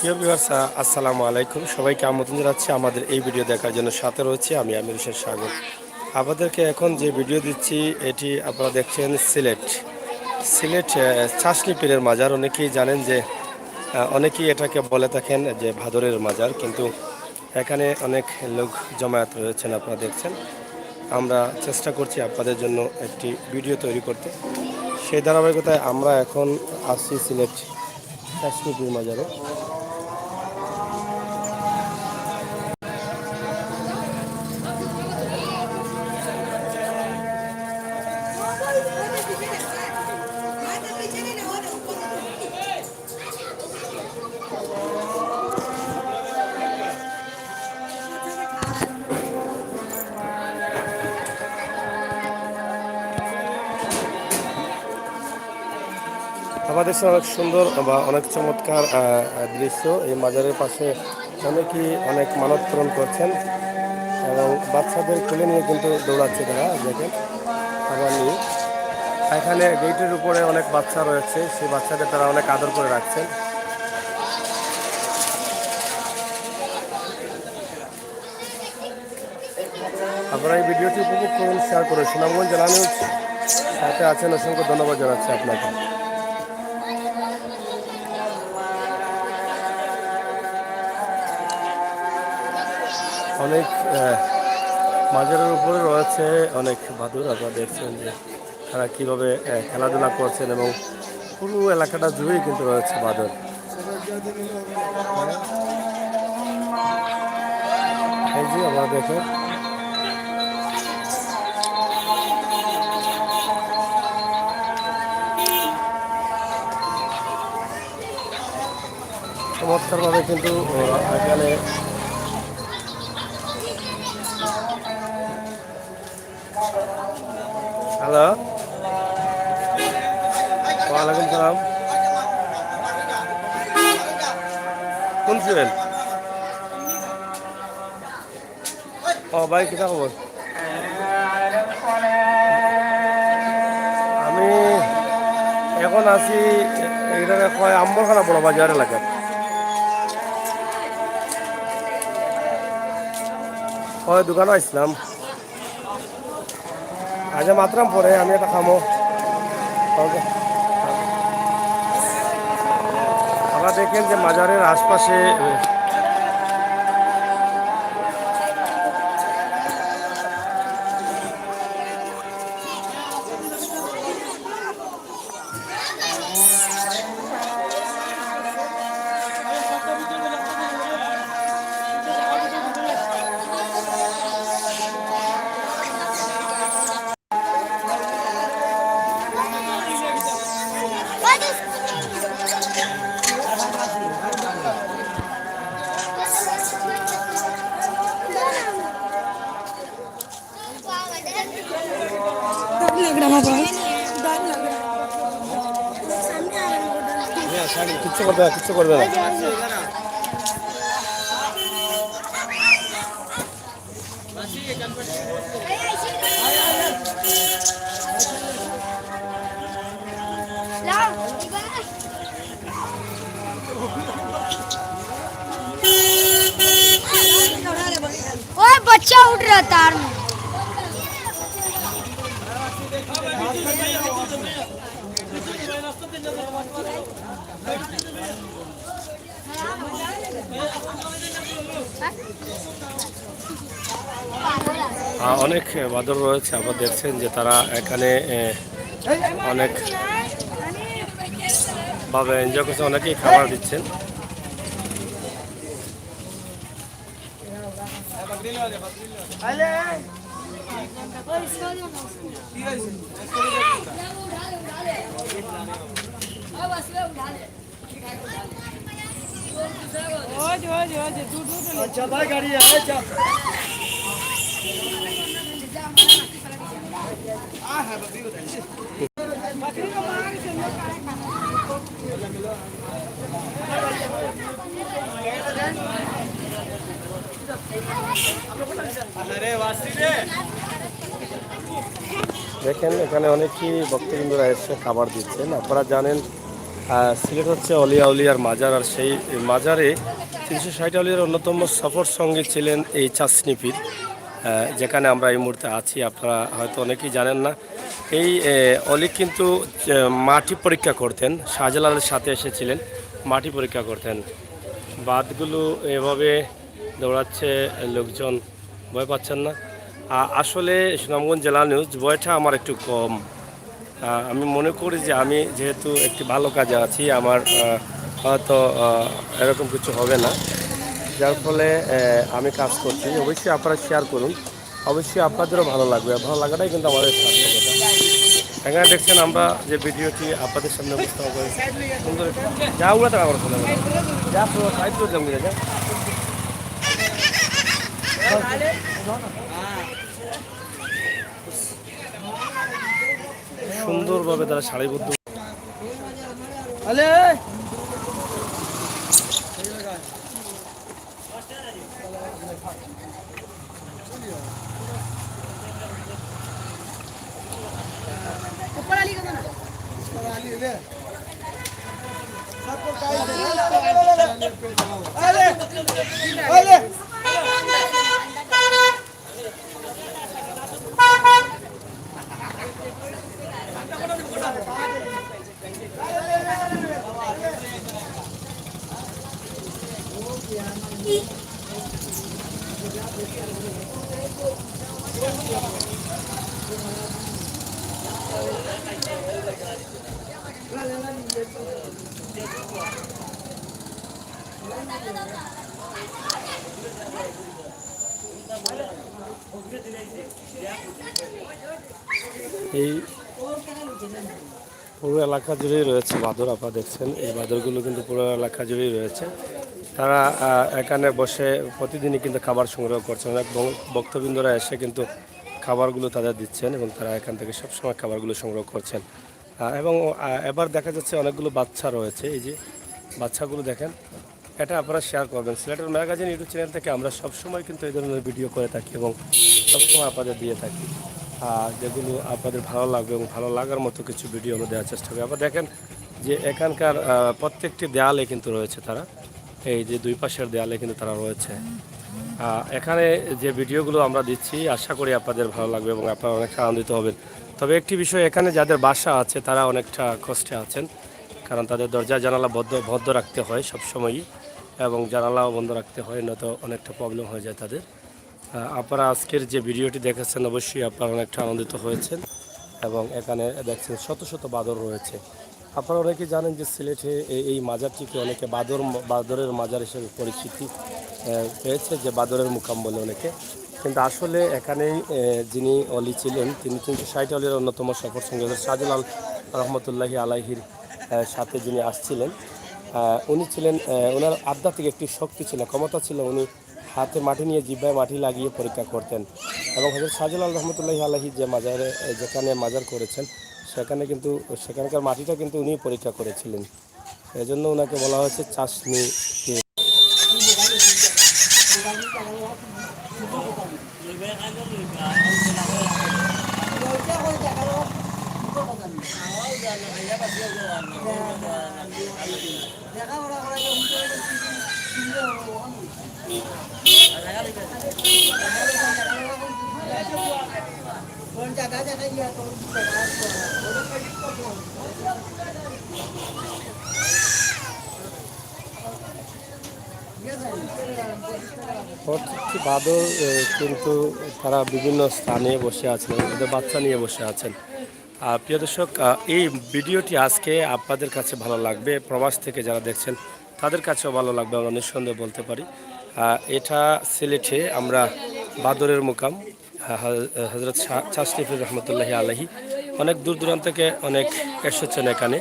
প্রিয় ভিউয়ার্স আসসালামু আলাইকুম, সবাইকে আমন্ত্রণ জানাচ্ছি আমাদের এই ভিডিও দেখার জন্য। সাথে রয়েছে আমি আমির হোসেন সাগর। আপনাদেরকে এখন যে ভিডিও দিচ্ছি এটি আপনারা দেখছেন সিলেট চাষনি পীরের মাজার। অনেকেই জানেন যে অনেকেই এটাকে বলে থাকেন যে ভাদরের মাজার, কিন্তু এখানে অনেক লোক জমায়েত রয়েছেন আপনারা দেখছেন। আমরা চেষ্টা করছি আপনাদের জন্য একটি ভিডিও তৈরি করতে। সেই ধারাবাহিকতায় আমরা এখন আসছি সিলেট চাষনি পীর মাজারে। আমাদের দেশে অনেক সুন্দর বা অনেক চমৎকার দৃশ্য। এই মাজারের পাশে অনেকেই অনেক মানত পূরণ করছেন এবং বাচ্চাদের কোলে নিয়ে কিন্তু দৌড়াচ্ছে তারা, দেখেন। আবার নিয়ে এখানে গেটের উপরে অনেক বাচ্চা রয়েছে, সেই বাচ্চাদের তারা অনেক আদর করে রাখছেন। আপনারা এই ভিডিওটি উপভোগ করুন, শেয়ার করুন। সুনামগঞ্জ জেলা নিউজ সাথে আছেন, অসংখ্য ধন্যবাদ জানাচ্ছি আপনাকে। অনেক মাজারের উপরে রয়েছে অনেক বাদুর। আপনারা দেখছেন যে তারা কীভাবে খেলাধুলা করছেন এবং পুরো এলাকাটা জুড়েই কিন্তু রয়েছে বাদর। এই যে আমরা দেখেন চমৎকারভাবে কিন্তু এখানে হ্যালো, ওয়ালাইকুম সালাম। কোন ছিলেন? ও ভাই, কিতা খবর? আমি এখন আছি এখানে কয় আম্বরখানা বড় বাজার এলাকায়। হয় দোকানে আসলাম, আজ মাত্রাম পরে আমি একটা খামো। আপনারা দেখেন যে মাজারের আশপাশে কিচ্ছু করবে না। ओए बच्चा उठ रहा तार में। অনেক বাদর রয়েছে। আবার দেখছেন যে তারা এখানে অনেক ভাবে এনজয় করছে, অনেকেই খাবার দিচ্ছেন। अच्छा भाई गाड़ी है अच्छा अरे वासी रे দেখেন এখানে অনেকেই ভক্তবৃন্দরা এসে খাবার দিচ্ছেন। আপনারা জানেন সিলেট হচ্ছে অলিয়া উলিয়ার মাজার, আর সেই মাজারে 360 অলিয়ার অন্যতম সফর সঙ্গী ছিলেন এই চাষনি পীর, যেখানে আমরা এই মুহূর্তে আছি। আপনারা হয়তো অনেকেই জানেন না, এই অলি কিন্তু মাটি পরীক্ষা করতেন, শাহজালালের সাথে এসেছিলেন, মাটি পরীক্ষা করতেন। বাঁধগুলো এভাবে দৌড়াচ্ছে, লোকজন ভয় পাচ্ছেন না। আসলে সুনামগঞ্জ জেলা নিউজ ভয়টা আমার একটু কম। আমি মনে করি যে আমি যেহেতু একটি ভালো কাজে আছি, আমার হয়তো এরকম কিছু হবে না, যার ফলে আমি কাজ করছি। অবশ্যই আপনারা শেয়ার করুন, অবশ্যই আপনাদেরও ভালো লাগবে। ভালো লাগাটাই কিন্তু আমাদের সার্থকতা। এখানে দেখছেন আমরা যে ভিডিওটি আপনাদের সামনে উপস্থাপন করেছি, সুন্দর যা উড়া টাকা করে শোনা যা পুরো সাইড করে জমি যা সুন্দরভাবে তারা সারিবদ্ধ। এই পুরো এলাকা জুড়েই রয়েছে বাঁদর। আপনারা দেখছেন এই বাঁদরগুলো কিন্তু পুরো এলাকা জুড়েই রয়েছে। তারা এখানে বসে প্রতিদিনই কিন্তু খাবার সংগ্রহ করছেন। অনেক ভক্তবৃন্দরা এসে কিন্তু খাবারগুলো তাদের দিচ্ছেন এবং তারা এখান থেকে সবসময় খাবারগুলো সংগ্রহ করছেন। এবং এবার দেখা যাচ্ছে অনেকগুলো বাচ্চা রয়েছে। এই যে বাচ্চাগুলো দেখেন, এটা আপনারা শেয়ার করবেন। সিলেটের ম্যাগাজিন ইউটিউব চ্যানেল থেকে আমরা সবসময় কিন্তু এই ধরনের ভিডিও করে থাকি এবং সবসময় আপনাদের দিয়ে থাকি, যেগুলো আপনাদের ভালো লাগবে এবং ভালো লাগার মতো কিছু ভিডিও আমরা দেওয়ার চেষ্টা করি। আবার দেখেন যে এখানকার প্রত্যেকটি দেয়ালে কিন্তু রয়েছে তারা, এই যে দুই পাশের দেয়ালে কিন্তু তারা রয়েছে। এখানে যে ভিডিওগুলো আমরা দিচ্ছি আশা করি আপনাদের ভালো লাগবে এবং আপনারা অনেকটা আনন্দিত হবেন। তবে একটি বিষয়, এখানে যাদের বাসা আছে তারা অনেকটা কষ্টে আছেন, কারণ তাদের দরজা জানালা বদ্ধ রাখতে হয় সবসময়ই, এবং জানালাও বন্ধ রাখতে হয়, নয়তো অনেকটা প্রবলেম হয়ে যায় তাদের। আপনারা আজকের যে ভিডিওটি দেখেছেন অবশ্যই আপনারা অনেকটা আনন্দিত হয়েছেন এবং এখানে দেখছেন শত শত বাঁদর রয়েছে। আপনারা অনেকেই জানেন যে সিলেটে এই মাজারটিকে অনেকে বাঁদরের মাজার হিসেবে পরিচিতি পেয়েছে, যে বাঁদরের মুকাম বলে অনেকে। কিন্তু আসলে এখানেই যিনি অলি ছিলেন তিনি 360 অলির অন্যতম সফর সঙ্গী শাহজালাল রহমতুল্লাহি আলাইহির সাথে যিনি আসছিলেন, উনি ছিলেন, ওনার আধ্যাত্মিক একটি শক্তি ছিল, ক্ষমতা ছিল। উনি হাতে মাটি নিয়ে জিহ্বায় মাটি লাগিয়ে পরীক্ষা করতেন এবং হযরত শাহজালাল রহমতুল্লাহি আলাইহি যে মাজারে যেখানে মাজার করেছেন সেখানকার মাটিটা কিন্তু উনি পরীক্ষা করেছিলেন। এজন্য ওনাকে বলা হয়েছে চাষনি পীর। প্রত্যেকটি বাঁদর কিন্তু তারা বিভিন্ন স্থানে বসে আছেন, ওদের বাচ্চা নিয়ে বসে আছেন। প্রিয় দর্শক, এই ভিডিওটি আজকে আপনাদের কাছে ভালো লাগবে, প্রবাস থেকে যারা দেখছেন তাদের কাছেও ভালো লাগবে আমরা নিঃসন্দেহে বলতে পারি। এটা সিলেটে আমরা বাঁদরের মুকাম হযরত চাষনি পীর রহমতুল্লাহি আলাইহি। অনেক দূর দূরান্ত থেকে অনেক এসেছেন এখানে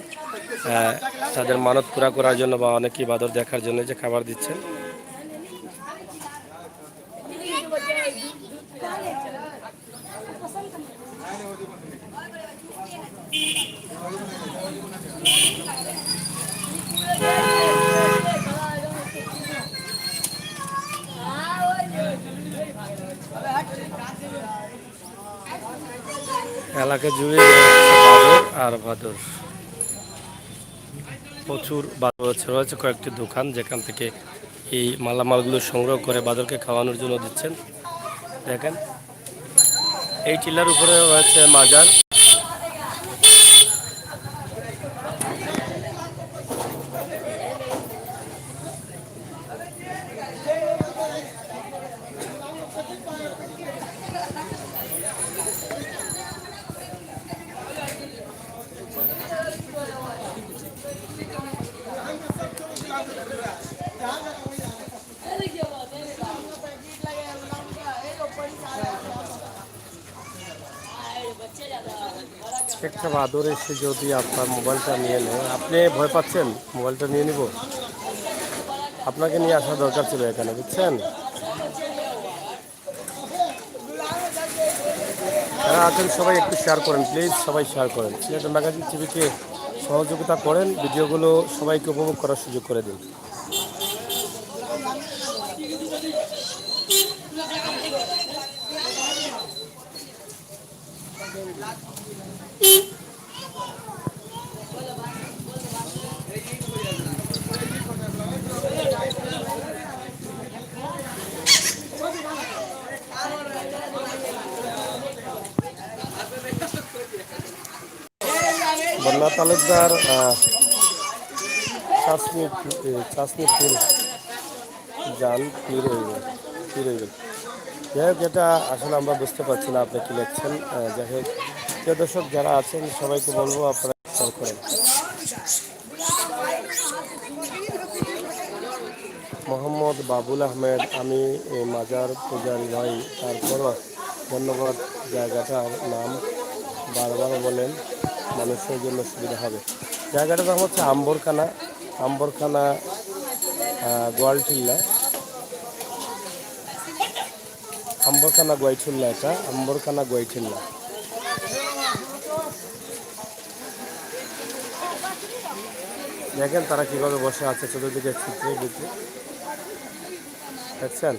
তাদের মানত পুরা করার জন্য বা অনেকেই বাঁদর দেখার জন্য যে খাবার দিচ্ছেন। এলাকা জুড়ে বাঁদর আর বাঁদর। প্রচুর বাদর রয়েছে, রয়েছে কয়েকটি দোকান যেখান থেকে এই মালামালগুলো সংগ্রহ করে বাদরকে খাওয়ানোর জন্য দিচ্ছেন। দেখেন এই টিলার উপরে রয়েছে মাজার। একটা বাদর এসে যদি আপনার মোবাইলটা নিয়ে নেয়, আপনি ভয় পাচ্ছেন মোবাইলটা নিয়ে নিব? আপনাকে নিয়ে আসা দরকার ছিল এখানে, বুঝছেন? যারা আছেন সবাই একটু শেয়ার করেন প্লিজ, সবাই শেয়ার করেন। সিলেট ম্যাগাজিন টিভিকে সহযোগিতা করেন, ভিডিওগুলো সবাইকে উপভোগ করার সুযোগ করে দিন। বন্যা তালুকদার চাষনিপুর যান পীর হইবেন। যাই হোক, এটা আসলে আমরা বুঝতে পারছি না আপনি কি লিখছেন। যাই হোক, প্রিয় দর্শক যারা আছেন সবাইকে বলবো আপনারা শেয়ার করেন। মোহাম্মদ বাবুল আহমেদ, আমি মাজার পূজারি নই, তারপরও ধন্যবাদ। জায়গাটার নাম বারবার বলেন, মানুষের জন্য সুবিধা হবে। জায়গাটার নাম হচ্ছে আম্বরখানা গোয়ালটিল্লা, এটা আম্বরখানা গোয়াইঠিল্লা। দেখেন তারা কিভাবে বসে আছে চতুর্দিকে চিত্রে দিতে, দেখছেন?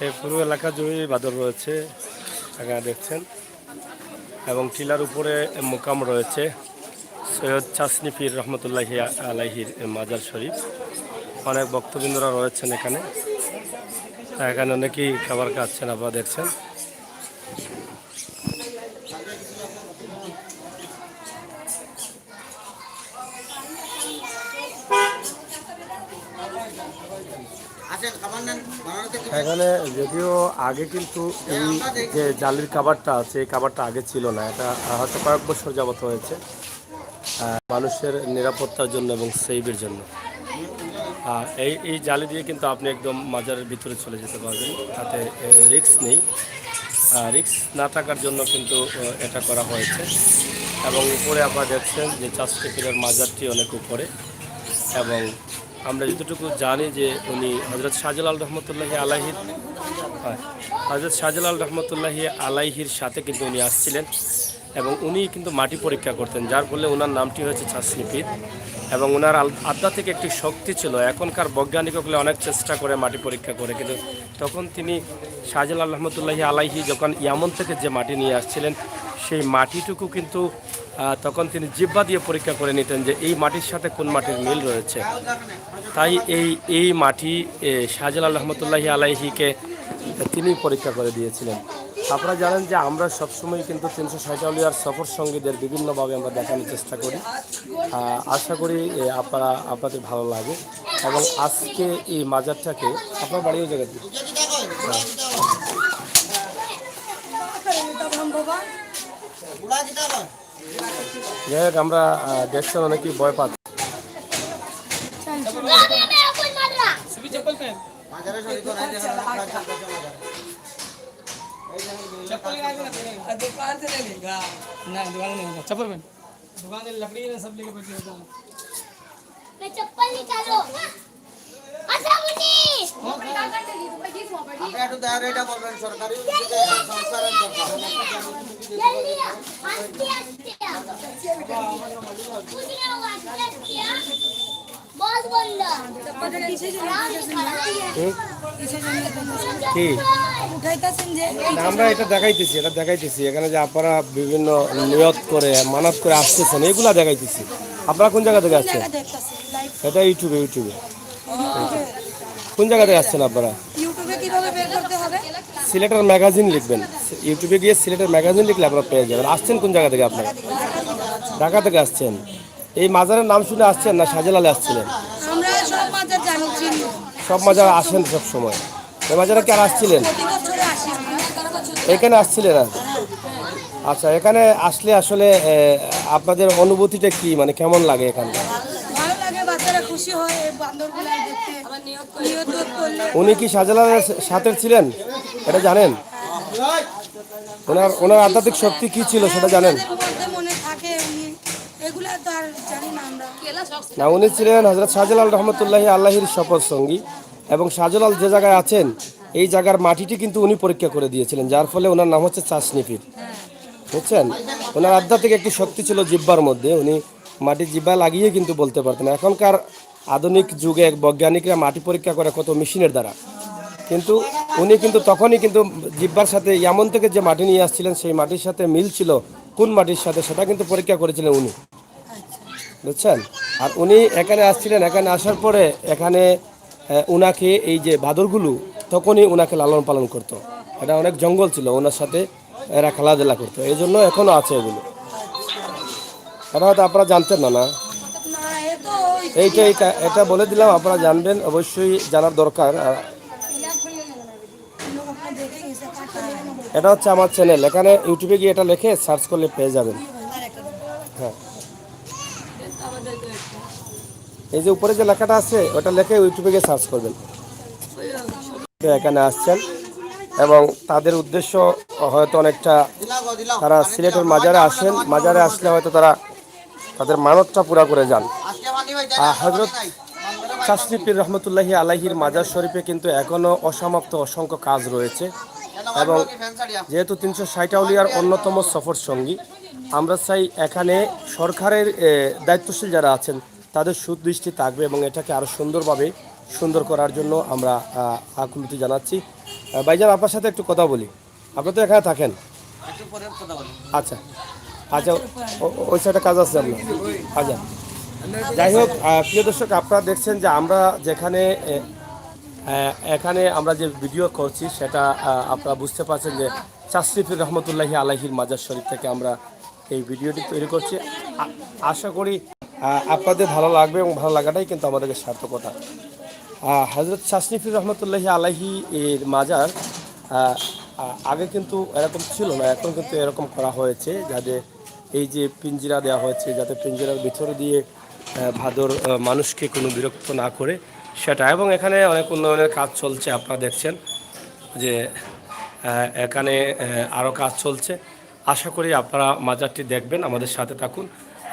এই পুরো এলাকা জুড়ে বাদর রয়েছে, এখানে দেখছেন। এবং টিলার উপরে মোকাম রয়েছে সৈয়দ চাষনি পীর রহমতুল্লাহি আলাইহির মাজার শরীফ। অনেক ভক্তবৃন্দরা রয়েছেন এখানে, এখানে অনেকেই খাবার খাচ্ছেন, আপনারা দেখছেন। এখানে যদিও আগে কিন্তু এই যে জালির খাবারটা আছে, এই খাবারটা আগে ছিল না, এটা হয়তো কয়েক বছর যাবত হয়েছে মানুষের নিরাপত্তার জন্য এবং সেভের জন্য। এই জালি দিয়ে কিন্তু আপনি একদম মাজারের ভিতরে চলে যেতে পারবেন, তাতে রিস্ক নেই। রিস্ক না থাকার জন্য কিন্তু এটা করা হয়েছে। এবং উপরে আপনারা দেখছেন যে চাষনি পীরের মাজারটি অনেক উপরে, এবং আমরা যতটুকু জানি যে উনি হজরত শাহজালাল রহমতুল্লাহি আলাইহির সাথে কিন্তু উনি আসছিলেন, এবং উনি কিন্তু মাটি পরীক্ষা করতেন, যার ফলে ওনার নামটি হয়েছে চাষনি পীর। এবং ওনার আত্মা থেকে একটি শক্তি ছিল। এখনকার বৈজ্ঞানিকগুলো অনেক চেষ্টা করে মাটি পরীক্ষা করে, কিন্তু তখন তিনি শাহজালাল রহমতুল্লাহি আলাইহি যখন ইয়ামন থেকে যে মাটি নিয়ে আসছিলেন, সেই মাটিটুকু কিন্তু তখন তিনি জিহ্বা দিয়ে পরীক্ষা করে নিতেন যে এই মাটির সাথে কোন মাটির মিল রয়েছে। তাই এই মাটি শাহজালাল রহমতুল্লাহি আলাইহিকে তিনি পরীক্ষা করে দিয়েছিলেন। আপনারা জানেন যে আমরা সবসময় কিন্তু 360 আউলিয়ার সফর সঙ্গীদের বিভিন্নভাবে আমরা দেখানোর চেষ্টা করি। আশা করি আপনাদের ভালো লাগে। এবং আজকে এই মাজারটাকে আপনার বাড়িও জায়গা দিই, যাই হোক, আমরা দেখছেন অনেকেই ভয় পাচ্ছি। दुकान से लकड़ी सब लेके बैठे चप्पल निकालो। একটু দেয়ার এটা বলবেন সরকারি সংস্কারের দরকার কি উঠাইতাছেন যে না, আমরা এটা দেখাইতেছি এখানে যে আপনারা বিভিন্ন নিয়ত করে মানত করে আসতেছেন এগুলা দেখাইতেছি। আপনারা কোন জায়গা থেকে আসছেন? দেখতাছি লাইভ এটা ইউটিউবে কোন জায়গা থেকে আসছেন আপনারা? ইউটিউবে কিভাবে বের করতে হবে? সিলেটের ম্যাগাজিন লিখবেন, ইউটিউবে গিয়ে সিলেটের ম্যাগাজিন লিখলে আপনারা পেয়ে যাবেন। আসছেন কোন জায়গা থেকে আপনারা? ঢাকা থেকে আসছেন। এই মাজারের নাম শুনে আসছেন না শাহজালালে আসছিলেন? আমরা সব মাঝে জানি চিনি সব মাজারে আসেন সব সময়। এই মাজারে কি আর আসছিলেন? প্রতি বছরে আসি এখানে আসছিলেন আর? আচ্ছা, এখানে আসলে আসলে আপনাদের অনুভূতিটা কি, মানে কেমন লাগে এখানটা? ভালো লাগে, বাচ্চারা খুশি হয় এই বান্দরগুলা দেখতে। নিয়ত করলে উনি কি শাহজালালের সাথে ছিলেন এটা জানেন? ওনার আধ্যাত্মিক শক্তি কি ছিল সেটা জানেন? আমাদের মধ্যে মনে থাকে উনি, এগুলা তো আর জানি না আমরা। না, উনি ছিলেন হযরত শাহজালাল রহমতুল্লাহি আল্লাহির শপথ সঙ্গী, এবং শাহজালাল যে জায়গায় আছেন এই জায়গার মাটিটি কিন্তু উনি পরীক্ষা করে দিয়েছিলেন, যার ফলে ওনার নাম হচ্ছে চাষনিফির। বুঝছেন? ওনার আধ্যাত্মিক একটি শক্তি ছিল জিব্বার মধ্যে, উনি মাটি জিব্বা লাগিয়ে কিন্তু বলতে পারতেন। এখনকার আধুনিক যুগে বৈজ্ঞানিকরা মাটি পরীক্ষা করে কত মেশিনের দ্বারা, কিন্তু উনি কিন্তু তখনই কিন্তু জিব্বার সাথে ইয়ামন থেকে যে মাটি নিয়ে আসছিলেন সেই মাটির সাথে মিল ছিল কোন মাটির সাথে সেটা কিন্তু পরীক্ষা করেছিলেন উনি। বুঝছেন? আর উনি এখানে আসছিলেন, এখানে আসার পরে এখানে উনাকে এই যে বাদরগুলো তখনই উনাকে লালন পালন করতো। এটা অনেক জঙ্গল ছিল, ওনার সাথে এরা খেলাধুলা করতো, এই জন্য এখনও আছে এগুলো। এটা হয়তো আপনারা জানতেন না। না এ তো এটা বলে দিলাম, আপনারা জানবেন, অবশ্যই জানার দরকার। আর দেখে গেছে কাটা এটা হচ্ছে আমার চ্যানেল, এখানে ইউটিউবে গিয়ে এটা লিখে সার্চ করলে পেয়ে যাবেন। হ্যাঁ, এই যে উপরে যে লেখাটা আছে ওটা লিখে ইউটিউবে গিয়ে সার্চ করবেন। এখানে আসছেন এবং তাদের উদ্দেশ্য হয়তো অনেকটা, তারা সিলেটের মাজারে আসেন, মাজারে আসলে হয়তো তারা তাদের মানতটা পুরা করে যান। হযরত চাষনিফির রহমতুল্লাহি আলাইহির মাজার শরীফে কিন্তু এখনও অসমাপ্ত অসংখ্য কাজ রয়েছে, এবং যেহেতু 360 আউলিয়ার অন্যতম সফর সঙ্গী, আমরা চাই এখানে সরকারের দায়িত্বশীল যারা আছেন তাদের সুদৃষ্টি থাকবে এবং এটাকে আরও সুন্দরভাবে সুন্দর করার জন্য আমরা আকুলতি জানাচ্ছি। ভাইজান, আপনার সাথে একটু কথা বলি, আপনি তো এখানে থাকেন। আচ্ছা আচ্ছা, ওই সাইডে কাজ আছে আপনার? আচ্ছা, যাই হোক, প্রিয় দর্শক, আপনারা দেখছেন যে আমরা যেখানে এখানে আমরা যে ভিডিও করছি সেটা আপনারা বুঝতে পারছেন যে চাষনিফির রহমতুল্লাহি আলাইহির মাজার শরীফ থেকে আমরা এই ভিডিওটি তৈরি করছি। আশা করি আপনাদের ভালো লাগবে, এবং ভালো লাগাটাই কিন্তু আমাদেরকে সার্থকতা। হযরত চাষনিফির রহমতুল্লাহি আলাইহি এর মাজার আগে কিন্তু এরকম ছিল না, এখন কিন্তু এরকম করা হয়েছে, যাতে এই যে পিঞ্জিরা দেওয়া হয়েছে, যাতে পিঞ্জিরার ভিতরে দিয়ে ভাদর মানুষকে কোনো বিরক্ত না করে সেটা, এবং এখানে অনেক উন্নয়নের কাজ চলছে। আপনারা দেখছেন যে এখানে আরও কাজ চলছে। আশা করি আপনারা মাজারটি দেখবেন, আমাদের সাথে থাকুন।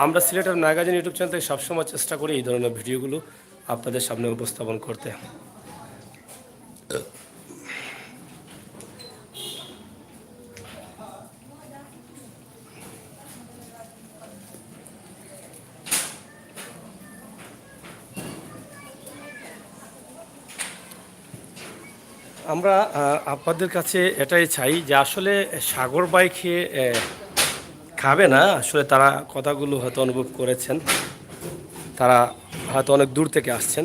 আমরা সিলেটের ম্যাগাজিন ইউটিউব চ্যানেল থেকে সবসময় চেষ্টা করি এই ধরনের ভিডিওগুলো আপনাদের সামনে উপস্থাপন করতে। আমরা আপনাদের কাছে এটাই চাই যে আসলে সাগর বাই খেয়ে খাবে না, আসলে তারা কথাগুলো হয়তো অনুভব করেছেন, তারা হয়তো অনেক দূর থেকে আসছেন,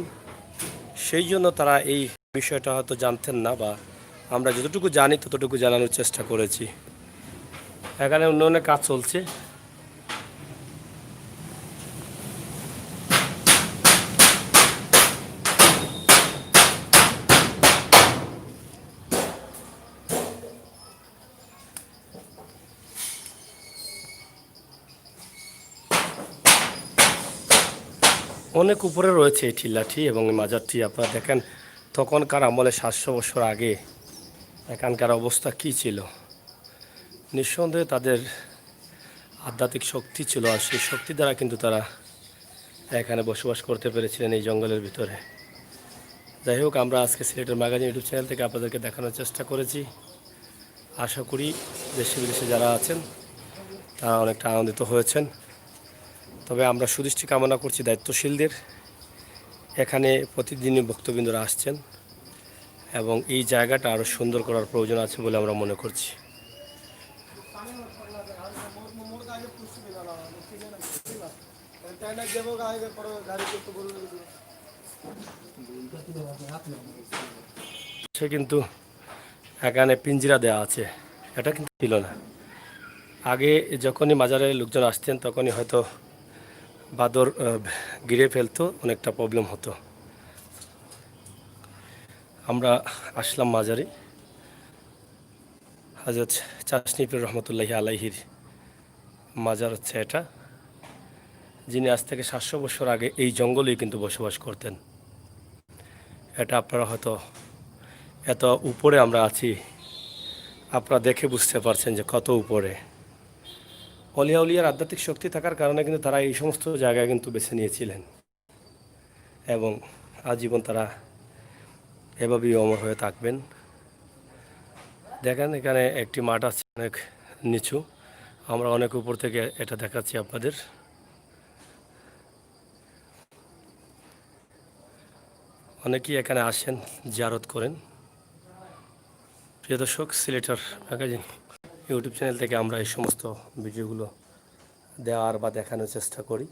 সেই জন্য তারা এই বিষয়টা হয়তো জানতেন না, বা আমরা যতটুকু জানি ততটুকু জানানোর চেষ্টা করেছি। এখানে উন্নয়নের কাজ চলছে। অনেক উপরে রয়েছে এই টিলাটি এবং এই মাজারটি। আপনারা দেখেন তখনকার আমলে 700 বছর আগে এখানকার অবস্থা কী ছিল। নিঃসন্দেহে তাদের আধ্যাত্মিক শক্তি ছিল, আর সেই শক্তি দ্বারা কিন্তু তারা এখানে বসবাস করতে পেরেছিলেন এই জঙ্গলের ভিতরে। যাই হোক, আমরা আজকে সিলেটের ম্যাগাজিন ইউটিউব চ্যানেল থেকে আপনাদেরকে দেখানোর চেষ্টা করেছি। আশা করি দেশে বিদেশে যারা আছেন তারা অনেকটা আনন্দিত হয়েছেন। তবে আমরা সুদৃষ্টি কামনা করছি দায়িত্বশীলদের। এখানে প্রতিদিনই ভক্তবৃন্দরা আসছেন এবং এই জায়গাটা আরও সুন্দর করার প্রয়োজন আছে বলে আমরা মনে করছি। সে কিন্তু এখানে পিঞ্জিরা দেওয়া আছে, এটা কিন্তু ছিল না আগে। যখনই মাজারে লোকজন আসতেন তখনই হয়তো বাদর ঘিরে ফেলতো, অনেকটা প্রবলেম হতো। আমরা আসলাম মাজারে, হযরত চাশনী পীর রহমতুল্লাহি আলাইহির মাজার হচ্ছে এটা, যিনি আজ থেকে 700 বছর আগে এই জঙ্গলেই কিন্তু বসবাস করতেন। এটা আপনারা হয়তো এত উপরে আমরা আছি, আপনারা দেখে বুঝতে পারছেন যে কত উপরে। অলিয়া উলিয়ার আধ্যাত্মিক শক্তি থাকার কারণে কিন্তু তারা এই সমস্ত জায়গায় কিন্তু বেছে নিয়েছিলেন এবং আজীবন তারা এভাবেই অমর হয়ে থাকবেন। দেখেন এখানে একটি মাঠ আছে অনেক নিচু, আমরা অনেক উপর থেকে এটা দেখাচ্ছি আপনাদের। অনেকেই এখানে আসেন, জিয়ারত করেন। প্রিয় দর্শক, সিলেটের ম্যাগাজিন ইউটিউব চ্যানেল থেকে আমরা এই সমস্ত ভিডিওগুলো দেওয়ার বা দেখানোর চেষ্টা করি।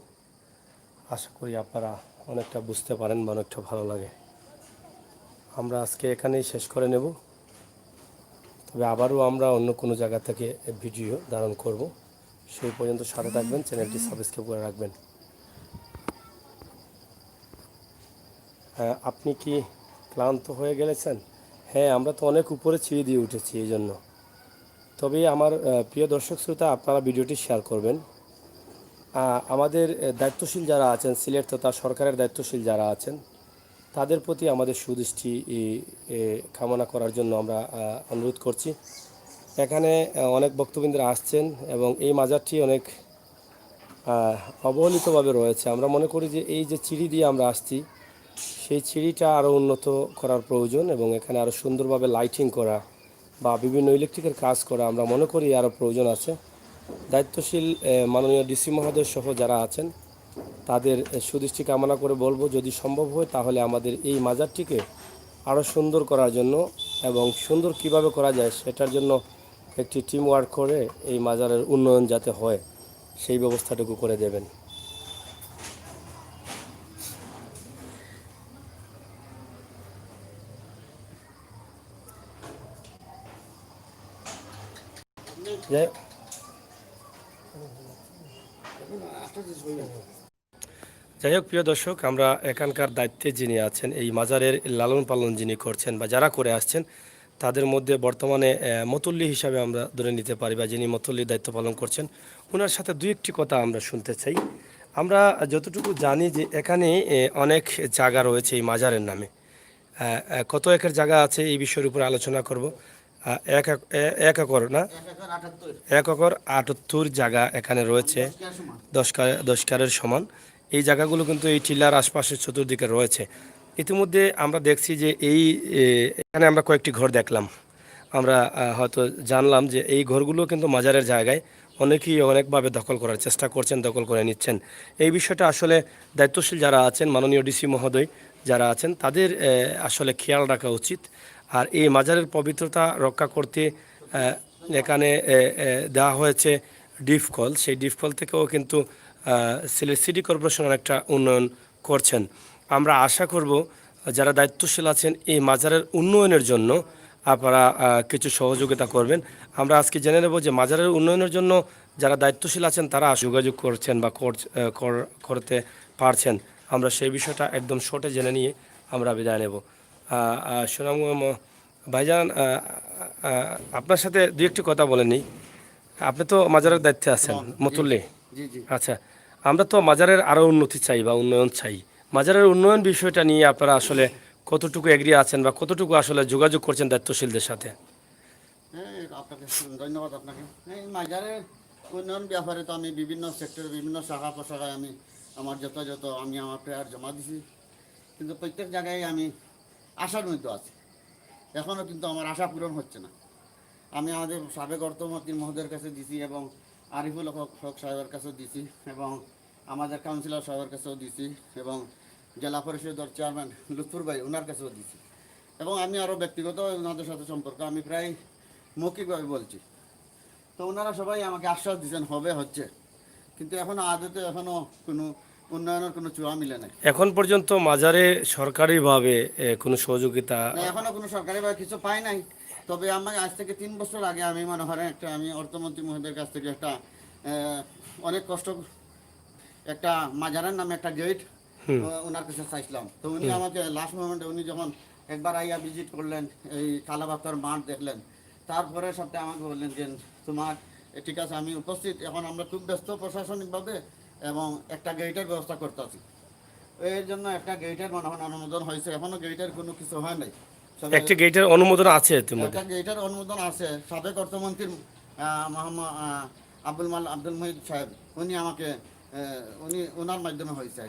আশা করি আপনারা অনেকটা বুঝতে পারেন বা অনেকটা ভালো লাগে। আমরা আজকে এখানেই শেষ করে নেব, তবে আবারও আমরা অন্য কোনো জায়গা থেকে ভিডিও ধারণ করব। সেই পর্যন্ত সাথে থাকবেন, চ্যানেলটি সাবস্ক্রাইব করে রাখবেন। আপনি কি ক্লান্ত হয়ে গেছেন? হ্যাঁ, আমরা তো অনেক উপরে ছিঁড়ে দিয়ে উঠেছি এই জন্য। তবে আমার প্রিয় দর্শক শ্রোতা, আপনারা ভিডিওটি শেয়ার করবেন। আমাদের দায়িত্বশীল যারা আছেন সিলেট তথা সরকারের দায়িত্বশীল যারা আছেন তাদের প্রতি আমাদের সুদৃষ্টি কামনা করার জন্য আমরা অনুরোধ করছি। এখানে অনেক ভক্তবৃন্দরা আসছেন এবং এই মাজারটি অনেক অবহেলিতভাবে রয়েছে। আমরা মনে করি যে এই যে সিঁড়ি দিয়ে আমরা আসছি সেই সিঁড়িটা আরও উন্নত করার প্রয়োজন এবং এখানে আরও সুন্দরভাবে লাইটিং করা বা বিভিন্ন ইলেকট্রিকের কাজ করা আমরা মনে করি আরও প্রয়োজন আছে। দায়িত্বশীল মাননীয় ডিসি মহোদয় সহ যারা আছেন তাদের সুদৃষ্টি কামনা করে বলবো, যদি সম্ভব হয় তাহলে আমাদের এই মাজারটিকে আরও সুন্দর করার জন্য এবং সুন্দর কিভাবে করা যায় সেটার জন্য একটি টিম ওয়ার্ক করে এই মাজারের উন্নয়ন যাতে হয় সেই ব্যবস্থাটুকু করে দেবেন। যাই হোক, প্রিয় দর্শক, আমরা এখানকার দায়িত্বে যিনি আছেন, এই মাজারের লালন পালন যিনি করছেন বা যারা করে আসছেন তাদের মধ্যে বর্তমানে মতল্লি হিসাবে আমরা ধরে নিতে পারি বা যিনি মতল্লির দায়িত্ব পালন করছেন ওনার সাথে দুই একটি কথা আমরা শুনতে চাই। আমরা যতটুকু জানি যে এখানে অনেক জায়গা রয়েছে এই মাজারের নামে। কত একর জায়গা আছে এই বিষয়ের উপর আলোচনা করব। এক একর না, 1 একর 78 জায়গা এখানে রয়েছে, 10 কারের সমান। এই জায়গাগুলো কিন্তু এই টিলার আশপাশের চতুর্দিকে রয়েছে। ইতিমধ্যে আমরা দেখছি যে এখানে আমরা কয়েকটি ঘর দেখলাম। আমরা হয়তো জানলাম যে এই ঘরগুলো কিন্তু মাজারের জায়গায় অনেকেই অনেকভাবে দখল করার চেষ্টা করছেন, দখল করে নিচ্ছেন। এই বিষয়টা আসলে দায়িত্বশীল যারা আছেন, মাননীয় ডিসি মহোদয় যারা আছেন তাদের আসলে খেয়াল রাখা উচিত। আর এই মাজারের পবিত্রতা রক্ষা করতে এখানে দেওয়া হয়েছে ডিপ কল। সেই ডিপ কল থেকেও কিন্তু সিলেট সিটি কর্পোরেশন অনেকটা উন্নয়ন করছেন। আমরা আশা করব যারা দায়িত্বশীল আছেন এই মাজারের উন্নয়নের জন্য আপনারা কিছু সহযোগিতা করবেন। আমরা আজকে জেনে নেব যে মাজারের উন্নয়নের জন্য যারা দায়িত্বশীল আছেন তারা যোগাযোগ করছেন বা করতে পারছেন। আমরা সেই বিষয়টা একদম শর্টে জেনে নিয়ে আমরা বিদায় নেব। সুনাম ভাইজান, আপনার সাথে দুই একটি কথা বলে নিই। আপনি তো মাজারের দায়িত্বে আছেন, মতুল্লি। আচ্ছা, আমরা তো মাজারের আরও উন্নতি চাই বা উন্নয়ন চাই। মাজারের উন্নয়ন বিষয়টা নিয়ে আপনারা আসলে কতটুকু এগ্রি আছেন বা কতটুকু আসলে যোগাযোগ করছেন দায়িত্বশীলদের সাথে? আপনাকে ধন্যবাদ। আপনাকে এই মাজারের উন্নয়ন ব্যাপারে তো আমি বিভিন্ন সেক্টরে বিভিন্ন শাখা প্রশাখায় আমি আমার যথাযথ আমি আমার প্রেয়ার জমা দিছি, কিন্তু প্রত্যেক জায়গায় আমি আশার মধ্যে আছি, এখনও কিন্তু আমার আশা পূরণ হচ্ছে না। আমি আমাদের সাবেক অর্থমন্ত্রী মহোদয়ের কাছে দিছি এবং আরিফুল হক সাহেবের কাছেও দিছি এবং আমাদের কাউন্সিলর সাহেবের কাছেও দিছি এবং জেলা পরিষদের চেয়ারম্যান লুৎফুর ভাই ওনার কাছেও দিছি এবং আমি আরও ব্যক্তিগত ওনাদের সাথে সম্পর্ক আমি প্রায় মৌখিকভাবে বলছি। তো ওনারা সবাই আমাকে আশ্বাস দিচ্ছেন হবে হচ্ছে, কিন্তু এখনও আদতে এখনও কোনো উন্নয়নের কোনো চূড়া মিলে নাই। এখন পর্যন্ত মাজারে সরকারিভাবে কোনো সহযোগিতা না, এখনও কোনো সরকারিভাবে কিছু পাই নাই। তবে আমি আজ থেকে 3 বছর আগে আমি মনে হয় একটা আমি অর্থমন্ত্রী মহোদয়ের কাছ থেকে একটা অনেক কষ্ট একটা মাজারের নামে একটা গেট ওনার কাছে চাইছিলাম। তো উনি আমাকে লাস্ট মোমেন্টে উনি যখন একবার আইয়া ভিজিট করলেন, এই কালাবাক্তার মাঠ দেখলেন, তারপরে সপ্তাহে আমাকে বললেন যে তোমার ঠিক আছে আমি উপস্থিত, এখন আমরা খুব ব্যস্ত প্রশাসনিকভাবে এবং একটা গেটের ব্যবস্থা করতেছি। এর জন্য একটা গেটের মনে হয় অনুমোদন হয়েছে, এখনও গেটের কোনো কিছু হয় নাই। একটি গেটের অনুমোদন আছে ইতিমধ্যে? একটা গেটের অনুমোদন আছে, সাবেক অর্থমন্ত্রী মোহাম্মদ আব্দুল মহিদ সাহেব উনি আমাকে ওনার মাধ্যমে হয়েছে।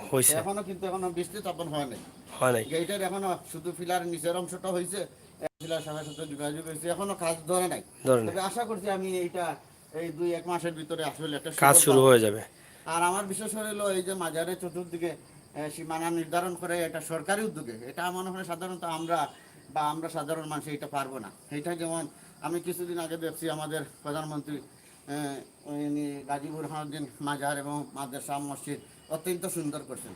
এখনো কিন্তু এখনো বৃষ্টি স্থাপন হয় নাই। গেটের এখনো শুধু ফিলার নিচের অংশটা হয়েছে, ফিলার সাহেবের সাথে যোগাযোগ হয়েছে, এখনো কাজ ধরে নাই। তবে আশা করছি আমি এইটা এই 2-1 মাসের ভিতরে আসলে একটা কাজ শুরু হয়ে যাবে। আর আমার বিশেষ হলো এই যে মাজারের চতুর্দিকে সীমানা নির্ধারণ করে এটা সরকারি উদ্যোগে, এটা মনে হয় সাধারণত আমরা সাধারণ মানুষ এটা পারবো না। এটা যেমন আমি কিছুদিন আগে দেখছি আমাদের প্রধানমন্ত্রী উনি গাজী বুরহানুদ্দিন মাজার এবং মাদ্রাসা মসজিদ অত্যন্ত সুন্দর করছেন,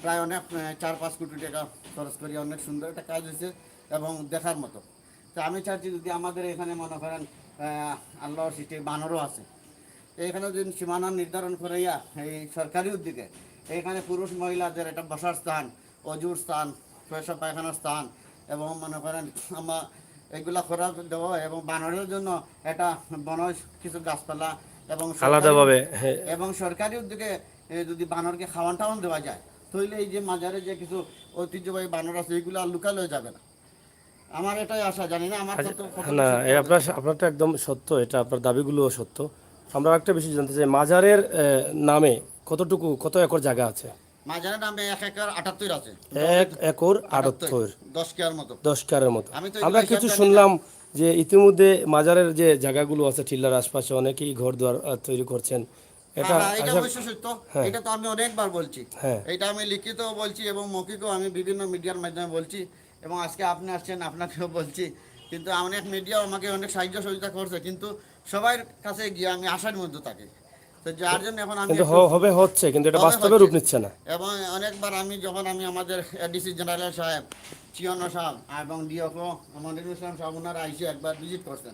প্রায় অনেক 4-5 কোটি টাকা খরচ করি, অনেক সুন্দর একটা কাজ হয়েছে এবং দেখার মতো। তো আমি চাচ্ছি যদি আমাদের এখানে মনে করেন আল্লাহর সৃষ্টি বানরও আছে, এইখানে যদি সীমানা নির্ধারণ করাইয়া এই সরকারি উদ্যোগে এইখানে পুরুষ মহিলাদের একটা বসার স্থান, অজুর স্থান, পেশাব পায়খানার স্থান এবং মনে করেন আমার এগুলা করা দেওয়া এবং বানরের জন্য একটা বনজ কিছু গাছপালা এবং আলাদাভাবে এবং সরকারি উদ্যোগে যদি বানরকে খাওয়ান টাওয়ান দেওয়া যায় তাহলে এই যে মাজারে যে কিছু ঐতিহ্যবাহী বানর আছে এগুলো আর লুকাল হয়ে যাবে না। আমার এটাই আশা, জানি না আমার না আপনারটা একদম সত্য, এটা আপনার দাবিগুলো সত্য। আমরা একটা বিষয় জানতে চাই, মাজারের নামে কত একর জায়গা আছে? মাজারের নামে 1 একর 78 আছে। 1 একর 78, 10 কেয়ার মতো। 10 কেয়ারের মতো। আমরা কিছু শুনলাম যে ইতিমধ্যে মাজারের যে জায়গাগুলো আছে টিল্লার আশপাশে অনেকেই ঘর দুয়ার তৈরি করছেন। এটা অবশ্য সত্য, এটা তো আমি অনেকবার বলছি, এটা আমি লিখিত বলছি এবং মৌখিকও আমি বিভিন্ন মিডিয়ার মাধ্যমে বলছি এবং আজকে আপনি আসছেন আপনাকেও বলছি। কিন্তু অনেক মিডিয়াও আমাকে অনেক সাহায্য সহযোগিতা করছে, কিন্তু সবার কাছে গিয়ে আমি আশার মধ্যে থাকি। তো যার জন্য এখন আমি হচ্ছে কিন্তু এটা বাস্তবে রূপ নিচ্ছে না। এবং অনেকবার আমি যখন আমি আমাদের এডিসি জেনারেল সাহেব, চিয়নো সাহেব এবং ডিওকো মনিরুল ইসলাম সাহেব ওনারা আইসে একবার ভিজিট করছেন,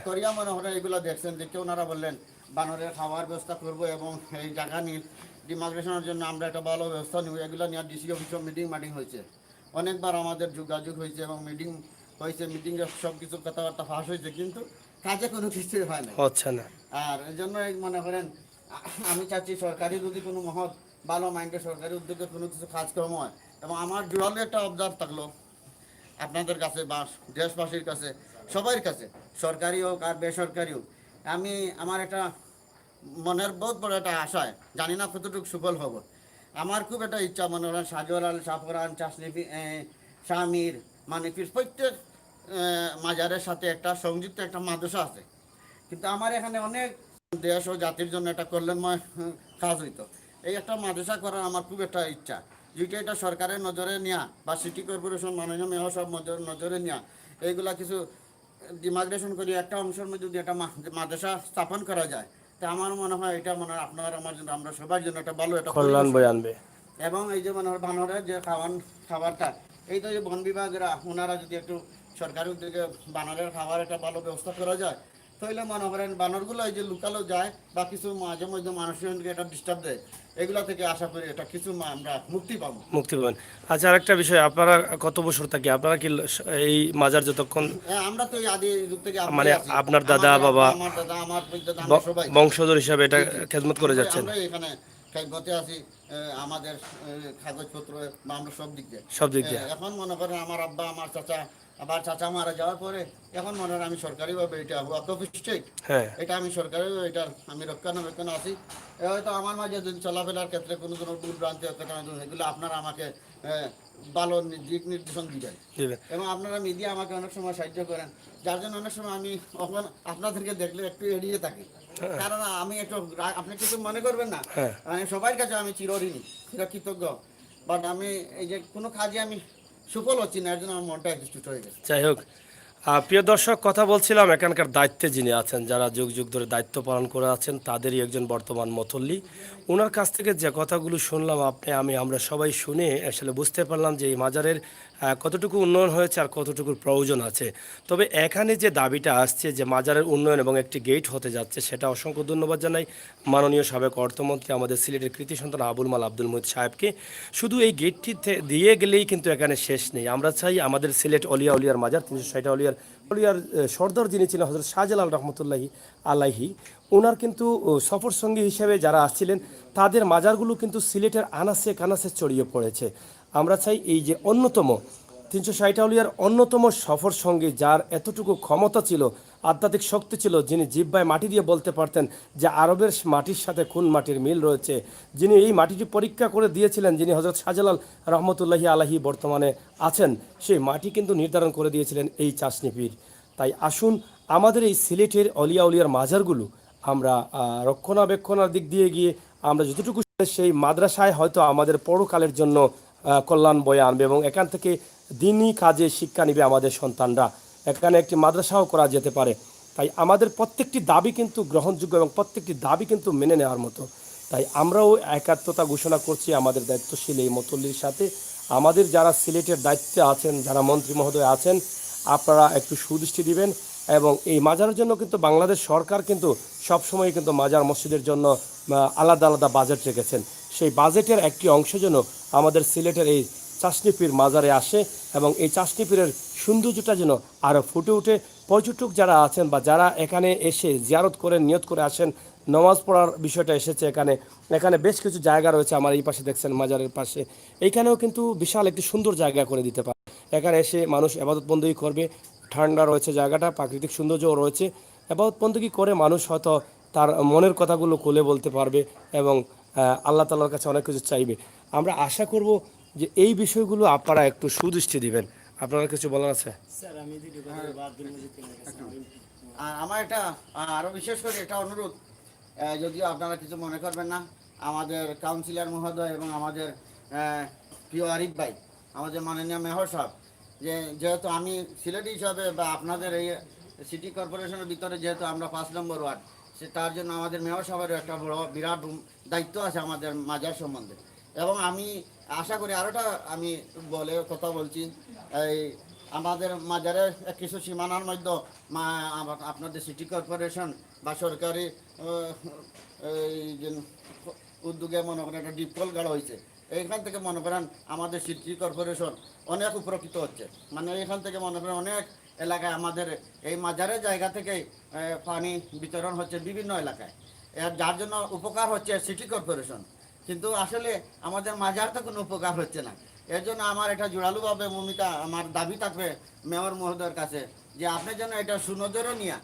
করিয়া মনে হয় এগুলো দেখছেন, দেখে ওনারা বললেন বানরের খাওয়ার ব্যবস্থা করব এবং এই জায়গা নিয়ে ডিমাইগ্রেশনের জন্য আমরা একটা ভালো ব্যবস্থা নিব। এগুলো নিয়ে ডিসি অফিসে মিটিং হয়েছে, অনেকবার আমাদের যোগাযোগ হয়েছে এবং মিটিং হয়েছে, মিটিংয়ে সব কিছু কথাবার্তা ফাঁস হয়েছে, কিন্তু কাজে কোনো কিছুই হয় না, হচ্ছে না। আর এই জন্য মনে করেন আমি চাচ্ছি সরকারি যদি কোনো মহৎ ভালো মাইন্ডে সরকারি উদ্যোগে কোনো কিছু কাজকর্ম হয় এবং আমার জোরালো একটা অবজার্ভ থাকলো আপনাদের কাছে বা দেশবাসীর কাছে, সবার কাছে, সরকারি হোক আর বেসরকারি হোক, আমার একটা মনের বহুত বড় একটা আশায়, জানি না কতটুকু সুফল হব, আমার খুব একটা ইচ্ছা মনে হয় শাহজালাল, শাহপুরান, চাষনিফি, শামির, মানিফির প্রত্যেক মাজারের সাথে একটা সংযুক্ত একটা মাদ্রাসা আছে, কিন্তু আমার এখানে অনেক দেশ ও জাতির জন্য একটা কল্যাণময় কাজ হইতো। এই একটা মাদ্রাসা করার আমার খুব একটা ইচ্ছা, যেটা এটা সরকারের নজরে নেওয়া বা সিটি কর্পোরেশন মাননীয় মেয়র সব নজরে নেওয়া, এইগুলা কিছু ডিমাইগ্রেশন করে একটা অংশের মধ্যে যদি একটা মাদ্রাসা স্থাপন করা যায়, তা আমার মনে হয় এটা মনে হয় আপনার আমার জন্য, আমরা সবার জন্য একটা ভালো একটা কল্যাণ বয়ে আনবে। এবং এই যে মনে হয় বানরের যে খাবারটা, এই তো যে বন বিভাগেরা ওনারা যদি একটু সরকারি উদ্যোগে বানরের খাবার একটা ভালো ব্যবস্থা করা যায়, তাহলে মনে করেন বানরগুলো এই যে লুকালো যায় বা কিছু মাঝে মধ্যে মানুষের এটা ডিস্টার্ব দেয়, এগুলা থেকে আশা করি এটা কিছু আমরা মুক্তি পাবেন। আচ্ছা, আরেকটা বিষয়, আপনারা কত বছর থাকি? আপনারা কি এই মাজার যতক্ষণ আমরা তো এই আদি যুগ থেকে মানে আপনার দাদা বাবা আমার দাদা আমার সবাই বংশধর হিসাবে এটা খেদমত করে যাচ্ছেন? আমরা এখানে খেদমতে আছি, আমাদের কাগজপত্র বা আমরা সব দিক দিয়ে এখন মনে করেন আমার আব্বা আমার চাচা আবার চাচা মারা যাওয়ার পরে এখন মনে হয় আমি সরকারিভাবে এটা অতফিস্টেক হ্যাঁ এটা আমি সরকারি এটা আমি রক্ষণাবেক্ষণ আছি হয়তো আমার মাঝে যদি চলাফেরার ক্ষেত্রে কোনো ভুল ভ্রান্তি হতে পারে সেগুলো আপনারা আমাকে ভালো দিক নির্দেশন দিবেন দিবেন। এবং আপনারা মিডিয়া আমাকে অনেক সময় সাহায্য করেন, যার জন্য অনেক সময় আমি আপনাদেরকে দেখলে একটু এড়িয়ে থাকি, কারণ আমি একটু আপনি কিছু মনে করবেন না, হ্যাঁ। সবার কাছে আমি চিরঋণী চিরকৃতজ্ঞ, বাট আমি এই যে কোনো কাজে আমি সফল হচ্ছি না, এর জন্য আমার মনটা একটু চুট হয়ে গেছে। যাই হোক, প্রিয় দর্শক, কথা বলছিলাম এখানকার দায়িত্বে যিনি আছেন, যারা যুগ যুগ ধরে দায়িত্ব পালন করে আছেন, তাদেরই একজন বর্তমান মতল্লি। ওনার কাছ থেকে যে কথাগুলো শুনলাম আমরা সবাই শুনে আসলে বুঝতে পারলাম যে এই মাজারের কতটুকু উন্নয়ন হয়েছে আর কতটুকু প্রয়োজন আছে। তবে এখানে যে দাবিটা আসছে যে মাজারের উন্নয়ন এবং একটি গেট হতে যাচ্ছে, সেটা অসংখ্য ধন্যবাদ জানাই মাননীয় সাবেক অর্থমন্ত্রী আমাদের সিলেটের কৃতি সন্তান আবুল মাল আব্দুল মুহিত সাহেবকে। শুধু এই গেটটি দিয়ে গেলেই কিন্তু এখানে শেষ নেই। আমরা চাই আমাদের সিলেট অলিয়া উলিয়ার মাজার 360 অলিয়ার সর্দার যিনি ছিলেন হযরত শাহজালাল রহমতুল্লাহি আলাইহি, ওনার কিন্তু সফর সঙ্গী হিসেবে যারা আসছিলেন তাদের মাজারগুলো কিন্তু সিলেটের আনাচে কানাচে ছড়িয়ে পড়েছে। আমরা চাই এই যে অন্যতম 360 আউলিয়ার অন্যতম সফর সঙ্গী, যার এতটুকু ক্ষমতা ছিল, আধ্যাত্মিক শক্তি ছিল, যিনি জিহ্বায় মাটি দিয়ে বলতে পারতেন যে আরবের মাটির সাথে কোন মাটির মিল রয়েছে, যিনি এই মাটিটি পরীক্ষা করে দিয়েছিলেন, যিনি হযরত শাহজালাল রহমতুল্লাহি আলাইহি বর্তমানে আছেন, সেই মাটি কিন্তু নির্ধারণ করে দিয়েছিলেন এই চাষনি পীর। তাই আসুন আমাদের এই সিলেটের অলিয়া উলিয়ার মাজারগুলো আমরা রক্ষণাবেক্ষণের দিক দিয়ে গিয়ে আমরা যতটুকু সেই মাদ্রাসায় হয়তো আমাদের পরকালের জন্য কল্যাণ বয়ে আনবে এবং এখান থেকে দিনই কাজে শিক্ষা নেবে আমাদের সন্তানরা। এখানে একটি মাদ্রাসাও করা যেতে পারে। তাই আমাদের প্রত্যেকটি দাবি কিন্তু গ্রহণযোগ্য এবং প্রত্যেকটি দাবি কিন্তু মেনে নেওয়ার মতো। তাই আমরাও একাত্মতা ঘোষণা করছি আমাদের দায়িত্বশীল এই মতল্লির সাথে। আমাদের যারা সিলেটের দায়িত্বে আছেন, যারা মন্ত্রী মহোদয় আছেন, আপনারা একটু সুদৃষ্টি দিবেন এবং এই মাজারের জন্য কিন্তু বাংলাদেশ সরকার কিন্তু সবসময় কিন্তু মাজার মসজিদের জন্য আলাদা আলাদা বাজেট রেখেছেন। সেই বাজেটের একটি অংশ যেন আমাদের সিলেটের এই চাষনি পীর মাজারে আসে এবং এই চাষনি পীরের সৌন্দর্যটা যেন আরও ফুটে ওঠে। পর্যটক যারা আছেন বা যারা এখানে এসে জিয়ারত করে নিয়ত করে আসেন, নামাজ পড়ার বিষয়টা এসেছে এখানে বেশ কিছু জায়গা রয়েছে। আমার এই পাশে দেখছেন মাজারের পাশে, এইখানেও কিন্তু বিশাল একটি সুন্দর জায়গা করে দিতে পারে। এখানে এসে মানুষ ইবাদত বন্দেগী করবে, ঠান্ডা রয়েছে জায়গাটা, প্রাকৃতিক সৌন্দর্যও রয়েছে। ইবাদত বন্দেগী করে মানুষ হয়তো তার মনের কথাগুলো খুলে বলতে পারবে এবং আল্লাহ তাআলার কাছে অনেক কিছু চাইবে। আমরা আশা করব যে এই বিষয়গুলো আপনারা একটু সুদৃষ্টি দিবেন। আপনারা কিছু বলার আছে? আর আমার এটা আরও বিশেষ করে এটা অনুরোধ, যদিও আপনারা কিছু মনে করবেন না, আমাদের কাউন্সিলর মহোদয় এবং আমাদের প্রিয় আরিফ ভাই, আমাদের মাননীয় মেয়র সাহেব, যেহেতু আমি সিলেট হিসাবে বা আপনাদের এই সিটি কর্পোরেশনের ভিতরে যেহেতু আমরা 5 নম্বর ওয়ার্ড, তার জন্য আমাদের মেয়র সাহেবের একটা বড় বিরাট দায়িত্ব আছে আমাদের মাজার সম্বন্ধে। এবং আমি আশা করি আরোটা আমি কথা বলছি, এই আমাদের মাজারের কিছু সীমানার মধ্যে আপনাদের সিটি কর্পোরেশন বা সরকারি এই যে উদ্যোগে মনে করেন একটা ডিপকল গাড়া হয়েছে, এইখান থেকে মনে করেন আমাদের সিটি কর্পোরেশন অনেক উপকৃত হচ্ছে। মানে এখান থেকে মনে করেন অনেক এলাকায় আমাদের এই মাজারের জায়গা থেকে পানি বিতরণ হচ্ছে বিভিন্ন এলাকায়, যার জন্য উপকার হচ্ছে সিটি কর্পোরেশন, কিন্তু আসলে আমাদের মাজার তো কোনো উপকার হচ্ছে না। এর জন্য আমার এটা জোরালোভাবে ভূমিকা, আমার দাবি থাকবে মেয়র মহোদয়ের কাছে যে আপনি যেন এটা সুনজরে নিয়ে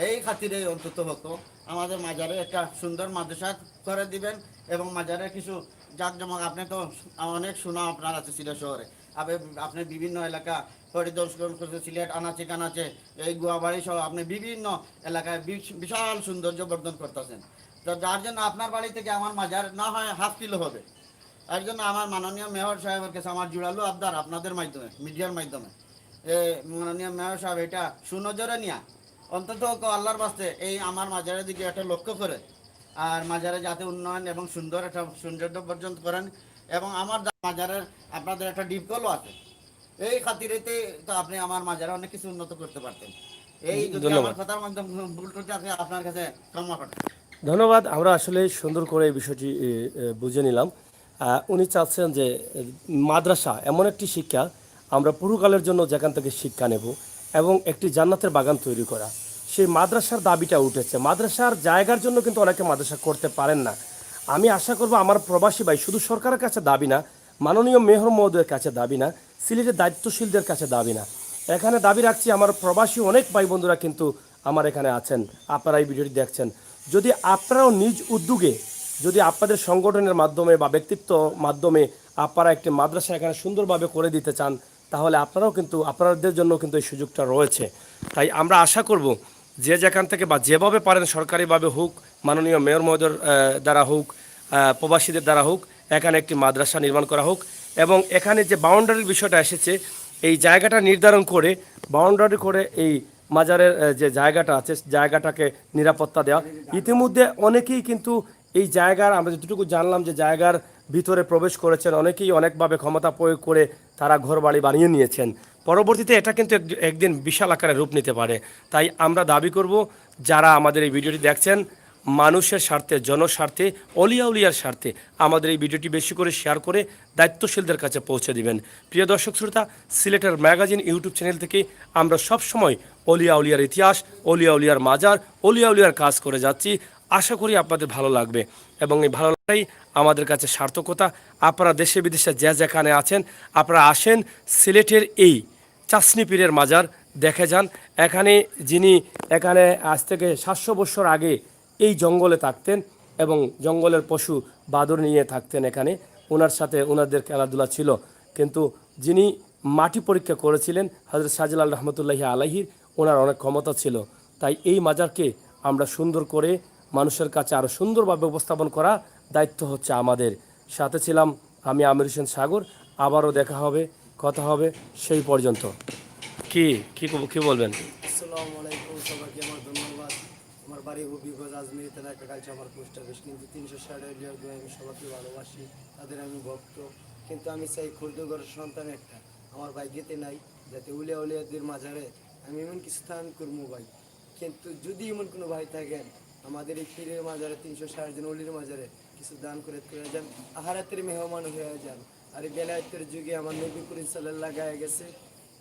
এই খাতিরে অন্তত হতো আমাদের মাজারে একটা সুন্দর মাদ্রাসা করে দিবেন এবং মাজারে কিছু জাঁকজমক, আপনি তো অনেক সুনাম আপনার আছে সিলেট শহরে, আপনি বিভিন্ন এলাকা পরিদর্শন করতে, সিলেট আনাচে কানাচে এই গুয়াবাড়ি সহ আপনি বিভিন্ন এলাকায় বিশাল সৌন্দর্য বর্ধন করতেছেন। তো যার জন্য আপনার বাড়ি থেকে আমার মাজার না হয় হাফ কিলো হবে। এর জন্য আমার মাননীয় মেয়র সাহেবের কাছে আমার জোরালো আবদার আপনাদের মাধ্যমে, মিডিয়ার মাধ্যমে, মাননীয় মেয়র সাহেব এটা সুনজরে নিয়ে অন্তত আল্লাহর বাস্তে এই আমার মাজারের দিকে একটা লক্ষ্য করে আর মাজারে যাতে উন্নয়ন এবং সুন্দর একটা সৌন্দর্য বর্জন করেন। এবং আমার মাজারের আপনাদের একটা ডিপকলও আছে, এই খাতিরেতে তো আপনি আমার মাজারে অনেক কিছু উন্নত করতে পারতেন। এই যদি আমার কথার মাধ্যমে ভুল করতে আছে আপনার কাছে ক্ষমা করেন। ধন্যবাদ। আমরা আসলে সুন্দর করে এই বিষয়টি বুঝে নিলাম। উনি চাচ্ছেন যে মাদ্রাসা এমন একটি শিক্ষা আমরা পরকালের জন্য যেখান থেকে শিক্ষা নেব এবং একটি জান্নাতের বাগান তৈরি করা, সেই মাদ্রাসার দাবিটা উঠেছে। মাদ্রাসার জায়গার জন্য কিন্তু অনেকে মাদ্রাসা করতে পারেন না। আমি আশা করব আমার প্রবাসী ভাই শুধু সরকারের কাছে দাবি না, মাননীয় মেয়র মহোদয়ের কাছে দাবি না, সিলেটের দায়িত্বশীলদের কাছে দাবি না, এখানে দাবি রাখছি, আমার প্রবাসী অনেক ভাই বন্ধুরা কিন্তু আমার এখানে আছেন, আপনারা এই ভিডিওটি দেখছেন। যদি আপনারাও নিজ উদ্যোগে, যদি আপনাদের সংগঠনের মাধ্যমে বা ব্যক্তিত্ব মাধ্যমে আপনারা একটি মাদ্রাসা এখানে সুন্দরভাবে করে দিতে চান, তাহলে আপনারাও কিন্তু, আপনাদের জন্য কিন্তু এই সুযোগটা রয়েছে। তাই আমরা আশা করব যে যেখান থেকে বা যেভাবে পারেন, সরকারিভাবে হোক, মাননীয় মেয়র মহোদয়ের দ্বারা হোক, প্রবাসীদের দ্বারা হোক, এখানে একটি মাদ্রাসা নির্মাণ করা হোক। এবং এখানে যে বাউন্ডারির বিষয়টা এসেছে, এই জায়গাটা নির্ধারণ করে বাউন্ডারি করে এই মাজারের যে জায়গাটা আছে, জায়গাটাকে নিরাপত্তা দেওয়া। ইতিমধ্যে অনেকেই কিন্তু এই জায়গার, আমরা যতটুকু জানলাম যে জায়গার ভিতরে প্রবেশ করেছেন, অনেকেই অনেকভাবে ক্ষমতা প্রয়োগ করে তারা ঘরবাড়ি বানিয়ে নিয়েছেন। পরবর্তীতে এটা কিন্তু একদিন বিশাল আকারে রূপ নিতে পারে। তাই আমরা দাবি করব, যারা আমাদের এই ভিডিওটি দেখছেন, মানুষের স্বার্থে, জনস্বার্থে, অলিয়া উলিয়ার স্বার্থে আমাদের এই ভিডিওটি বেশি করে শেয়ার করে দায়িত্বশীলদের কাছে পৌঁছে দিবেন। প্রিয় দর্শক শ্রোতা, সিলেটের ম্যাগাজিন ইউটিউব চ্যানেল থেকে আমরা সব সময় অলিয়া উলিয়ার ইতিহাস, অলিয়া উলিয়ার মাজার, অলিয়া উলিয়ার কাজ করে যাচ্ছি। আশা করি আপনাদের ভালো লাগবে এবং এই ভালো লাগাটাই আমাদের কাছে সার্থকতা। আপনারা দেশে বিদেশে যে যেখানে আছেন, আপনারা আসেন সিলেটের এই চাষনি পীরের মাজার দেখে যান। এখানে যিনি এখানে আজ থেকে 700 বছর আগে এই জঙ্গলে থাকতেন এবং জঙ্গলের পশু বাদর নিয়ে থাকতেন এখানে, ওনার সাথে ওনাদের খেলাধুলা ছিল। কিন্তু যিনি মাটি পরীক্ষা করেছিলেন হযরত শাহজালাল রহমতুল্লাহি আলাইহির, ওনার অনেক ক্ষমতা ছিল। তাই এই মাজারকে আমরা সুন্দর করে মানুষের কাছে আরও সুন্দরভাবে উপস্থাপন করা দায়িত্ব হচ্ছে আমাদের। সাথে ছিলাম আমি আমির হোসেন সাগর। আবারও দেখা হবে, কথা হবে, সেই পর্যন্ত। কি কি কি বলবেন? আসসালামু আলাইকুম, সবাইকে আমার ধন্যবাদ। আমার বাড়ি হবিগঞ্জ, আজমির তেনা একটা কালচে আমার পোস্ট অফিস, কিন্তু 360 এরিয়ার আমি সবাইকে ভালোবাসি, তাদের আমি ভক্ত। কিন্তু আমি চাই খুর্দগড়ের সন্তান একটা আমার ভাগ্যেতে নাই, যাতে উলিয়া উলিয়াদের মাঝারে আমি এমন কিছু স্থান করবো ভাই। কিন্তু যদি এমন কোনো ভাই থাকেন আমাদের এই পীরের মাজারে, 360 জন অলির মাজারে কিছু দান করে যান, আহারাতের মেহমান হয়ে যান। আর এই বেলায়েতের যুগে আমার নবী করিম সাল্লাল্লাহ গায়ে গেছে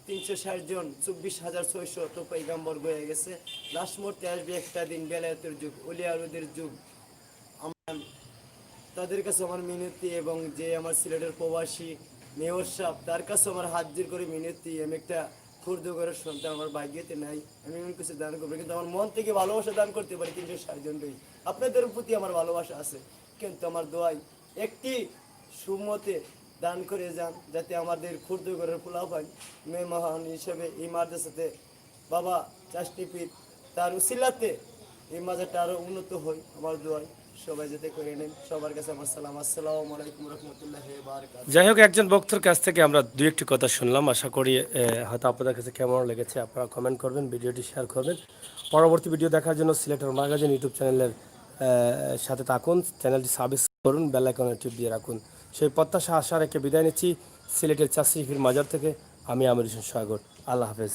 360 জন 24,600 তো পয়গাম্বর হয়ে গেছে। লাস্ট মুহূর্তে আসবে একটা দিন, বেলায়েতের যুগ, অলিয়া উলিয়াদের যুগ। আমার তাদের কাছে আমার মিনতি, এবং যে আমার সিলেটের প্রবাসী মেয়র সাহেব, তার কাছে আমার হাত জোর করে মিনতি, আমি একটা খুর্দগড়ের সন্তান, আমার ভাগ্যেতে নাই, আমি এমন কিছু দান করবো, কিন্তু আমার মন থেকে ভালোবাসা দান করতে পারি 360 জনই। আপনাদের প্রতি আমার ভালোবাসা আছে, কিন্তু আমার দোয়াই একটি সুমতে দান করে যান, যাতে আমাদের খুর্দগড়ের পোলাপান মেহমান হিসেবে এই মাদ্রাসাতে বাবা চাষটিপির তার উসিলাতে এই মাজারটা আরও উন্নত হয়। আমার দোয়াই সবাই যাতে করে নেন। সবার কাছে আমার সালাম। আসসালামু আলাইকুম রহমতুল্লাহি ওয়া বারাকাতুহু। যাই হোক, একজন বক্তার কাছ থেকে আমরা দুই একটি কথা শুনলাম। আশা করি হয়তো আপনাদের কাছে কেমন লেগেছে আপনারা কমেন্ট করবেন, ভিডিওটি শেয়ার করবেন। পরবর্তী ভিডিও দেখার জন্য সিলেটের ম্যাগাজিন ইউটিউব চ্যানেলের সাথে থাকুন, চ্যানেলটি সাবস্ক্রাইব করুন, বেল আইকনে টিপ দিয়ে রাখুন। সেই প্রত্যাশা আশা রেখে বিদায় নিচ্ছি সিলেটের চাষিফির মাজার থেকে। আমি আমির হোসেন সাগর। আল্লাহ হাফেজ।